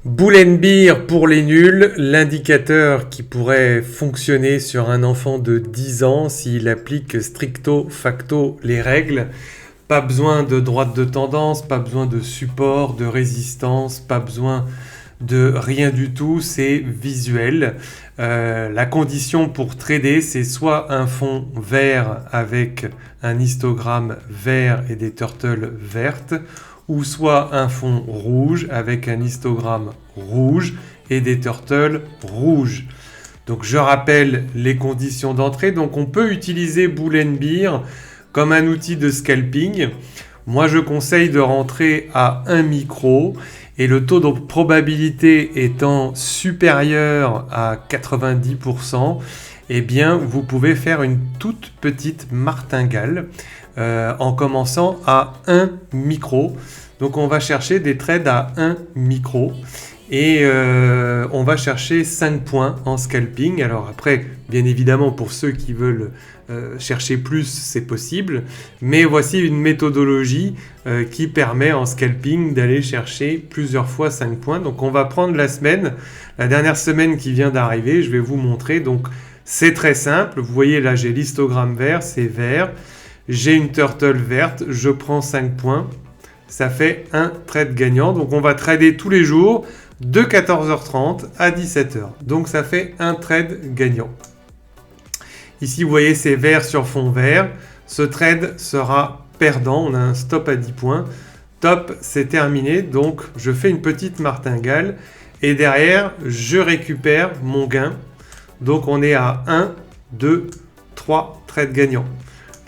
Bull and Beer pour les nuls, l'indicateur qui pourrait fonctionner sur un enfant de 10 ans s'il applique stricto facto les règles. Pas besoin de droite de tendance, pas besoin de support, de résistance, pas besoin de rien du tout, c'est visuel. La condition pour trader, c'est soit un fond vert avec un histogramme vert et des turtles vertes, ou soit un fond rouge avec un histogramme rouge et des turtles rouges. Donc je rappelle les conditions d'entrée. Donc on peut utiliser Bull and Beer comme un outil de scalping. Moi je conseille de rentrer à 1 micro et le taux de probabilité étant supérieur à 90%, eh bien vous pouvez faire une toute petite martingale en commençant à 1 micro. Donc on va chercher des trades à 1 micro et on va chercher 5 points en scalping. Alors après, bien évidemment, pour ceux qui veulent chercher plus, c'est possible. Mais voici une méthodologie qui permet en scalping d'aller chercher plusieurs fois 5 points. Donc on va prendre la semaine, la dernière semaine qui vient d'arriver. Je vais vous montrer. Donc c'est très simple. Vous voyez là, j'ai l'histogramme vert, c'est vert. J'ai une turtle verte, je prends 5 points. Ça fait un trade gagnant. Donc on va trader tous les jours de 14h30 à 17h. Donc ça fait un trade gagnant. Ici, vous voyez, c'est vert sur fond vert. Ce trade sera perdant. On a un stop à 10 points. Top, c'est terminé. Donc je fais une petite martingale. Et derrière, je récupère mon gain. Donc on est à 1, 2, 3 trades gagnants.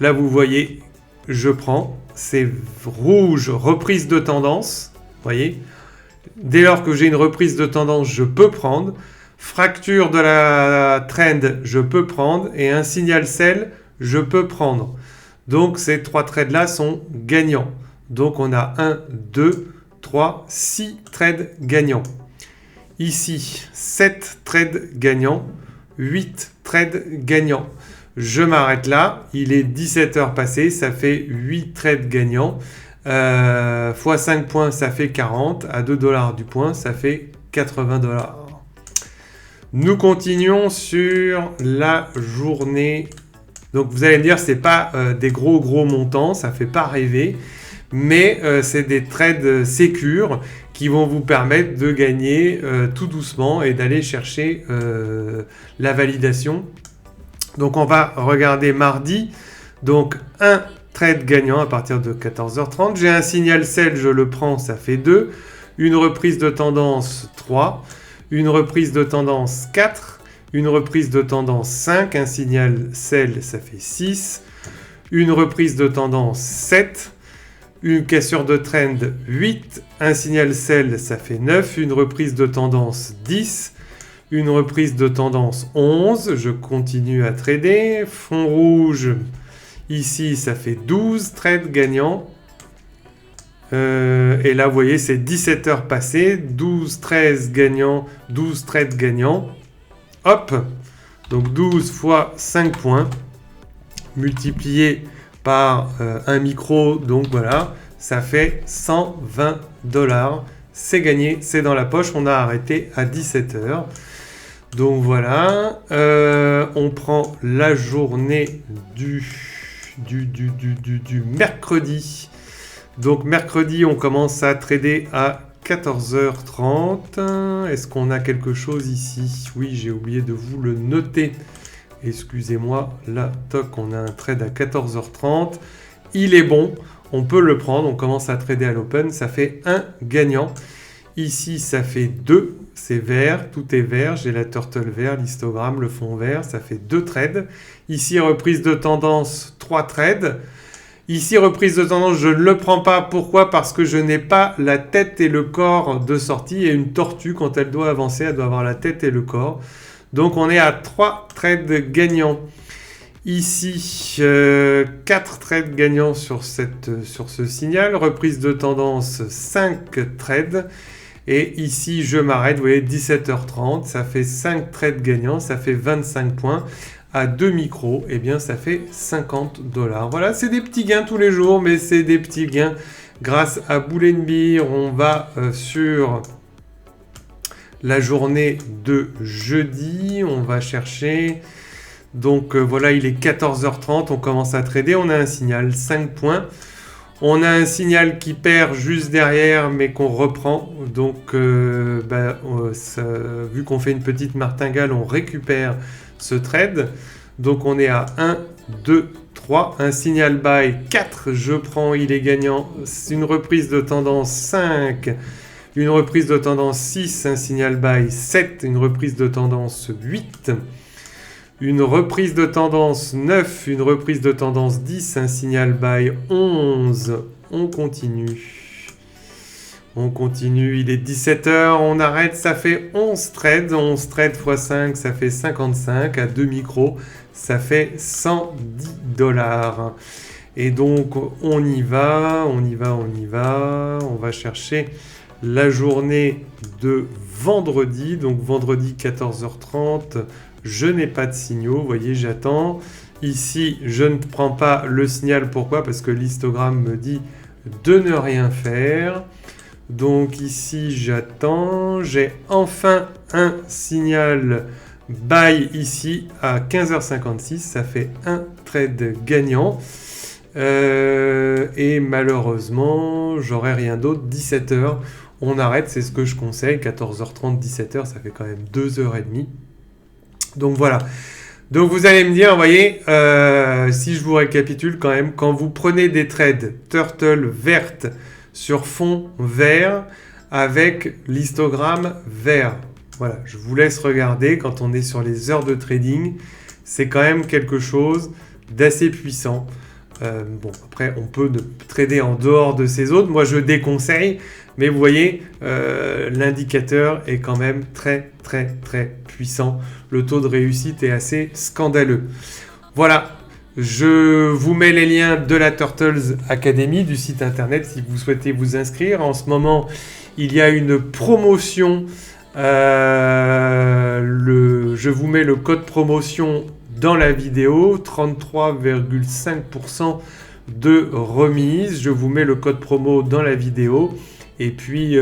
Là, vous voyez, je prends. C'est rouge, reprise de tendance. Vous voyez, dès lors que j'ai une reprise de tendance, je peux prendre. Fracture de la trend, je peux prendre. Et un signal sell, je peux prendre. Donc, ces 3 trades-là sont gagnants. Donc, on a 1, 2, 3, 6 trades gagnants. Ici, 7 trades gagnants, 8 trades gagnants. Je m'arrête là, il est 17h passé, ça fait 8 trades gagnants. Fois 5 points, ça fait 40. À 2 $ du point, ça fait 80 $. Nous continuons sur la journée. Donc vous allez me dire, c'est pas des gros montants, ça fait pas rêver. Mais c'est des trades sécures qui vont vous permettre de gagner tout doucement et d'aller chercher la validation. Donc on va regarder mardi, donc un trade gagnant à partir de 14h30. J'ai un signal sell, je le prends, ça fait 2. Une reprise de tendance 3. Une reprise de tendance 4. Une reprise de tendance 5. Un signal sell, ça fait 6. Une reprise de tendance 7. Une cassure de trend 8. Un signal sell, ça fait 9. Une reprise de tendance 10. Une reprise de tendance 11, je continue à trader. Fond rouge, ici, ça fait 12 trades gagnants. Et là, vous voyez, c'est 17 heures passées, 12, 13 gagnants, 12 trades gagnants. Hop, donc 12 fois 5 points, multiplié par un micro, donc voilà, ça fait 120 $. C'est gagné, c'est dans la poche, on a arrêté à 17 heures. Donc voilà, on prend la journée du mercredi. Donc mercredi, on commence à trader à 14h30. Est-ce qu'on a quelque chose ici? Oui, j'ai oublié de vous le noter. Excusez-moi, là, toc, on a un trade à 14h30. Il est bon, on peut le prendre. On commence à trader à l'open, ça fait un gagnant. Ici, ça fait 2. C'est vert, tout est vert. J'ai la turtle vert, l'histogramme, le fond vert. Ça fait 2 trades. Ici, reprise de tendance, 3 trades. Ici, reprise de tendance, je ne le prends pas. Pourquoi? Parce que je n'ai pas la tête et le corps de sortie. Et une tortue, quand elle doit avancer, elle doit avoir la tête et le corps. Donc, on est à 3 trades gagnants. Ici, 4 trades gagnants sur ce signal. Reprise de tendance, 5 trades. Et ici, je m'arrête, vous voyez, 17h30, ça fait 5 trades gagnants, ça fait 25 points. À 2 micros, eh bien, ça fait 50 $. Voilà, c'est des petits gains tous les jours, mais c'est des petits gains grâce à Bull and Beer. On va sur la journée de jeudi. On va chercher... Donc voilà, il est 14h30, on commence à trader, on a un signal 5 points. On a un signal qui perd juste derrière mais qu'on reprend. Donc vu qu'on fait une petite martingale, on récupère ce trade. Donc on est à 1, 2, 3. Un signal buy 4, je prends, il est gagnant. Une reprise de tendance 5. Une reprise de tendance 6, un signal buy 7. Une reprise de tendance 8. Une reprise de tendance 9, une reprise de tendance 10, un signal buy 11. On continue. On continue, il est 17h, on arrête, ça fait 11 trades. 11 trades x 5, ça fait 55. À 2 micros, ça fait $110. Et donc, on y va, on y va, on y va. On va chercher la journée de vendredi. Donc, vendredi 14h30. Je n'ai pas de signaux, vous voyez, j'attends. Ici, je ne prends pas le signal. Pourquoi? Parce que l'histogramme me dit de ne rien faire. Donc ici, j'attends. J'ai enfin un signal buy ici à 15h56. Ça fait un trade gagnant. Et malheureusement, j'aurai rien d'autre. 17h, on arrête, c'est ce que je conseille. 14h30, 17h, ça fait quand même 2h30. Donc voilà, donc vous allez me dire, vous voyez, si je vous récapitule quand même, quand vous prenez des trades turtle verte sur fond vert avec l'histogramme vert, voilà, je vous laisse regarder quand on est sur les heures de trading, c'est quand même quelque chose d'assez puissant. Bon, après, on peut trader en dehors de ces zones. Moi, je déconseille. Mais vous voyez, l'indicateur est quand même très, très, très puissant. Le taux de réussite est assez scandaleux. Voilà, je vous mets les liens de la Turtles Academy, du site internet, si vous souhaitez vous inscrire. En ce moment, il y a une promotion. Je vous mets le code promotion dans la vidéo, 33,5% de remise. Je vous mets le code promo dans la vidéo. Et puis,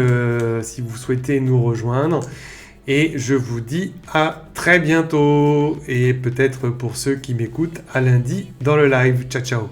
si vous souhaitez nous rejoindre, et je vous dis à très bientôt. Et peut-être pour ceux qui m'écoutent, à lundi dans le live. Ciao, ciao.